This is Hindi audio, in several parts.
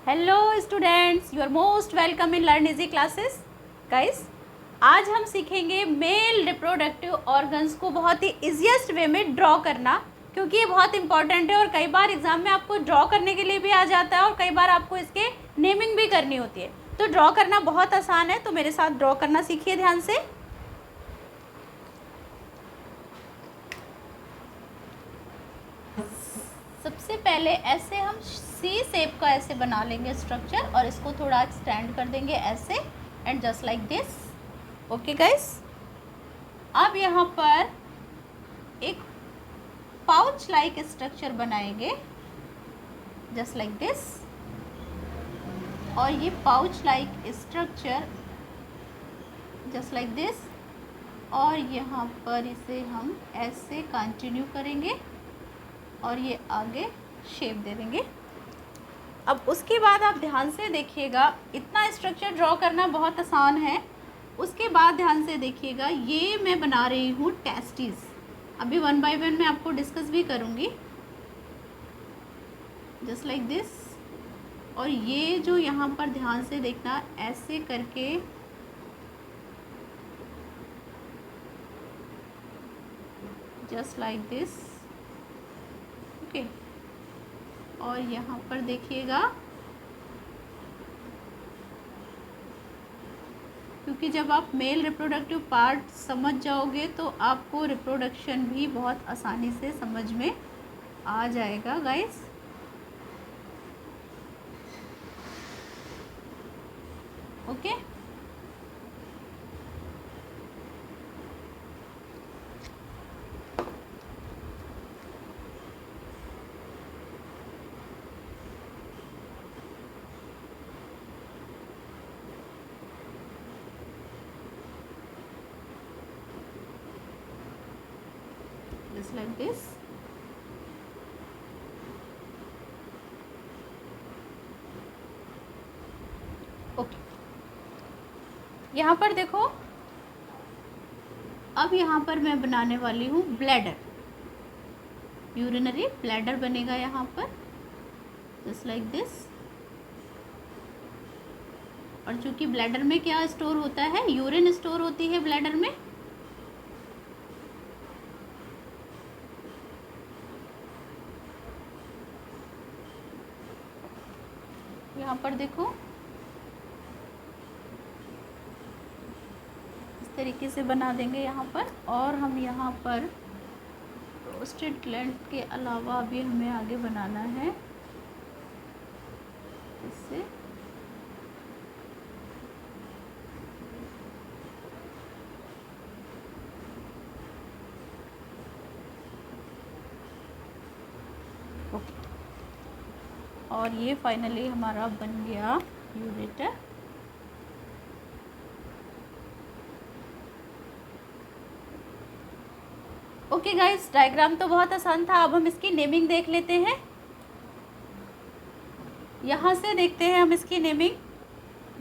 Hello students, you are most welcome in learn easy classes. Guys, आज हम सीखेंगे मेल रिप्रोडक्टिव ऑर्गन्स को बहुत ही इजीएस्ट वे में ड्रॉ करना, क्योंकि ये बहुत इंपॉर्टेंट है और कई बार एग्जाम में आपको ड्रॉ करने के लिए भी आ जाता है और कई बार आपको इसके नेमिंग भी करनी होती है। तो ड्रॉ करना बहुत आसान है, तो मेरे साथ ड्रॉ करना सीखिए ध्यान से। सबसे पहले ऐसे हम सी शेप का ऐसे बना लेंगे स्ट्रक्चर और इसको थोड़ा एक्सटेंड कर देंगे ऐसे and just like this. Okay guys, अब यहाँ पर एक पाउच लाइक स्ट्रक्चर बनाएंगे जस्ट लाइक दिस, और ये pouch like structure just like this, और यहाँ पर इसे हम ऐसे कंटिन्यू करेंगे और ये आगे शेप दे देंगे। अब उसके बाद आप ध्यान से देखिएगा, इतना स्ट्रक्चर ड्रॉ करना बहुत आसान है। उसके बाद ध्यान से देखिएगा, ये मैं बना रही हूँ टेस्टिस। अभी वन बाय वन मैं आपको डिस्कस भी करूँगी जस्ट लाइक दिस। और ये जो यहाँ पर ध्यान से देखना, ऐसे करके जस्ट लाइक दिस। ओके, और यहाँ पर देखिएगा, क्योंकि जब आप मेल रिप्रोडक्टिव पार्ट समझ जाओगे तो आपको रिप्रोडक्शन भी बहुत आसानी से समझ में आ जाएगा guys. Okay, just like this। Okay, यहाँ पर देखो, अब यहाँ पर मैं बनाने वाली हूँ ब्लैडर, यूरिनरी ब्लैडर बनेगा यहाँ पर जस्ट लाइक दिस। और चूंकि ब्लैडर में क्या स्टोर होता है, यूरिन स्टोर होती है ब्लैडर में। यहाँ पर देखो, इस तरीके से बना देंगे यहाँ पर। और हम यहाँ पर प्रोस्टेट ग्लैंड के अलावा भी हमें आगे बनाना है इससे। ओके, और ये फाइनली हमारा बन गया यूरेटर। ओके गाइस, डायग्राम तो बहुत आसान था। अब हम इसकी नेमिंग देख लेते हैं। यहाँ से देखते हैं हम इसकी नेमिंग।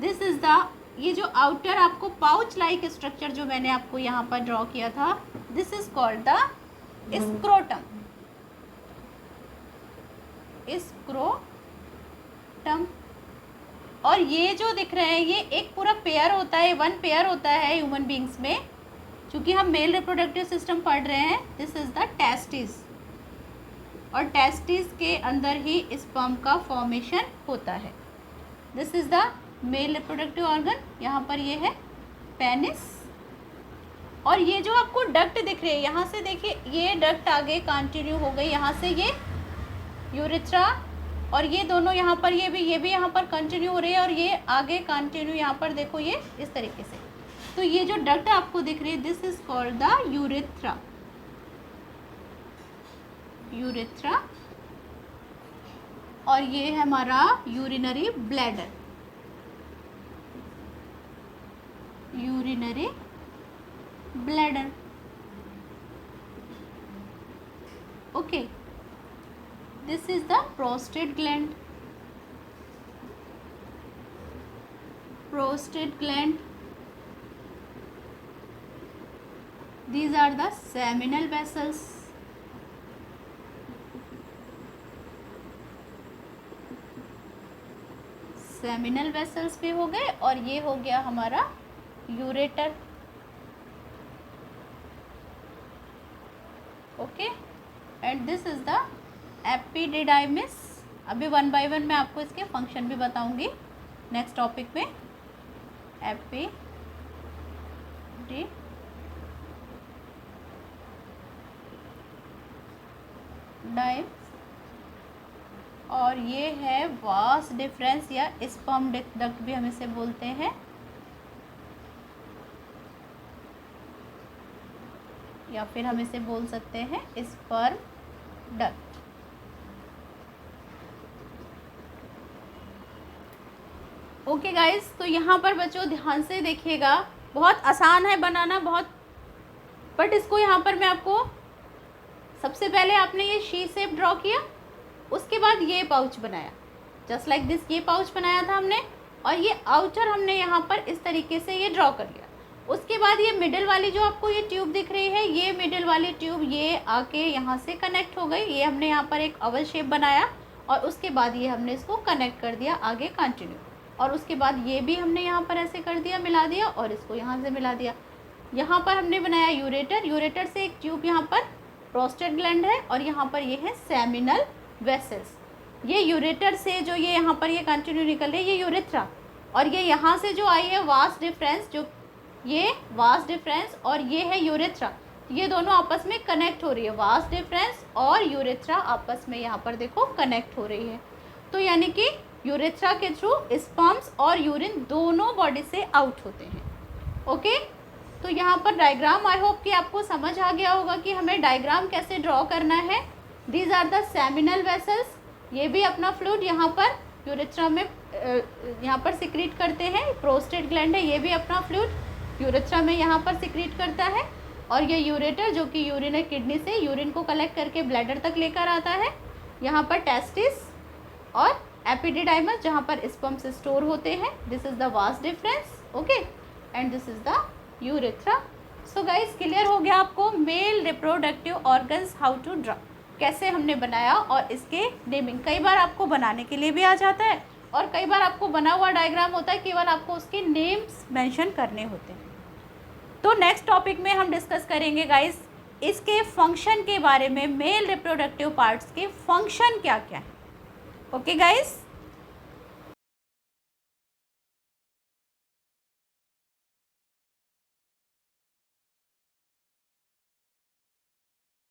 दिस इज द, ये जो आउटर आपको पाउच लाइक स्ट्रक्चर जो मैंने आपको यहाँ पर ड्रॉ किया था, this is called the scrotum. Scrotum. और ये जो दिख रहे हैं, ये एक पूरा पेयर होता है, वन पेयर होता है ह्यूमन बींग्स में। क्योंकि हम मेल रिप्रोडक्टिव सिस्टम पढ़ रहे हैं, दिस इज द टेस्टिस, और टेस्टिस के अंदर ही स्पर्म का फॉर्मेशन होता है। This is the male reproductive organ. यहाँ पर ये है पेनिस। और ये जो आपको डक्ट दिख रही है, यहाँ से देखिए, ये डक्ट आगे कंटिन्यू हो गई, यहाँ से ये यूरेथ्रा, और ये दोनों यहाँ पर, ये भी यहाँ पर कंटिन्यू हो रही है, और ये आगे कंटिन्यू यहाँ पर देखो, ये इस तरीके से। तो ये जो डक्ट आपको दिख रही है, this is called the urethra. Urethra. और ये है हमारा urinary bladder. Urinary bladder. Okay, this is the prostate gland. Prostate gland. These are the seminal vessels. Seminal vessels भी हो गए और ये हो गया हमारा ureter. Okay, and this is the epididymis. अभी वन बाय वन मैं आपको इसके फंक्शन भी बताऊंगी नेक्स्ट टॉपिक में। एपिडिडाइमिस और ये है वास डिफरेंस या स्पर्म डक्ट भी हम इसे बोलते हैं, या फिर हम इसे बोल सकते हैं स्पर्म डक्ट। ओके गाइस, तो यहाँ पर बच्चों ध्यान से देखिएगा, बहुत आसान है बनाना बहुत, बट इसको यहाँ पर मैं आपको सबसे पहले आपने ये शी शेप ड्रॉ किया, उसके बाद ये पाउच बनाया जस्ट लाइक दिस, ये पाउच बनाया था हमने और ये आउटर हमने यहाँ पर इस तरीके से ये ड्रॉ कर लिया। उसके बाद ये मिडिल वाली जो आपको ये ट्यूब दिख रही है, ये मिडिल वाली ट्यूब ये आके यहाँ से कनेक्ट हो गई, ये हमने यहाँ पर एक ओवल शेप बनाया और उसके बाद ये हमने इसको कनेक्ट कर दिया आगे कंटिन्यू, और उसके बाद ये भी हमने यहाँ पर ऐसे कर दिया, मिला दिया और इसको यहाँ से मिला दिया। यहाँ पर हमने बनाया यूरेटर, यूरेटर से एक ट्यूब यहाँ पर प्रोस्टेट ग्लैंड है और यहाँ पर ये है सेमिनल वेसल्स। ये यूरेटर से जो ये यहाँ पर ये कंटिन्यू निकल रही है ये यूरेथ्रा, और ये यहाँ से जो आई है वास डिफरेंस, जो ये वास डिफरेंस और ये है यूरेथ्रा, ये दोनों आपस में कनेक्ट हो रही है। वास डिफरेंस और यूरेथ्रा आपस में यहाँ पर देखो कनेक्ट हो रही है, तो यानी कि यूरेथ्रा के थ्रू स्पर्म्स और यूरिन दोनों बॉडी से आउट होते हैं। ओके, तो यहाँ पर डायग्राम आई होप कि आपको समझ आ गया होगा कि हमें डायग्राम कैसे ड्रॉ करना है। These are the seminal vessels, ये भी अपना फ्लूइड यहाँ पर यूरेथ्रा में यहाँ पर सिक्रीट करते हैं। प्रोस्टेट ग्लैंड है, ये भी अपना फ्लूइड यूरेथ्रा में यहाँ पर सिक्रीट करता है, और ये यूरेटर जो कि यूरिनरी किडनी से यूरिन को कलेक्ट करके ब्लैडर तक लेकर आता है। यहाँ पर टेस्टिस और एपिडिडाइमस जहाँ पर स्पर्म्स स्टोर होते हैं। This is the vas deferens, okay, and this is the urethra. So guys, clear हो गया आपको male reproductive organs how to draw, कैसे हमने बनाया और इसके नेमिंग। कई बार आपको बनाने के लिए भी आ जाता है और कई बार आपको बना हुआ डायग्राम होता है, केवल आपको उसके नेम्स मेंशन करने होते हैं। तो नेक्स्ट टॉपिक में हम डिस्कस करेंगे गाइस इसके फंक्शन के बारे में, मेल रिप्रोडक्टिव पार्ट्स के फंक्शन क्या क्या है। Okay guys.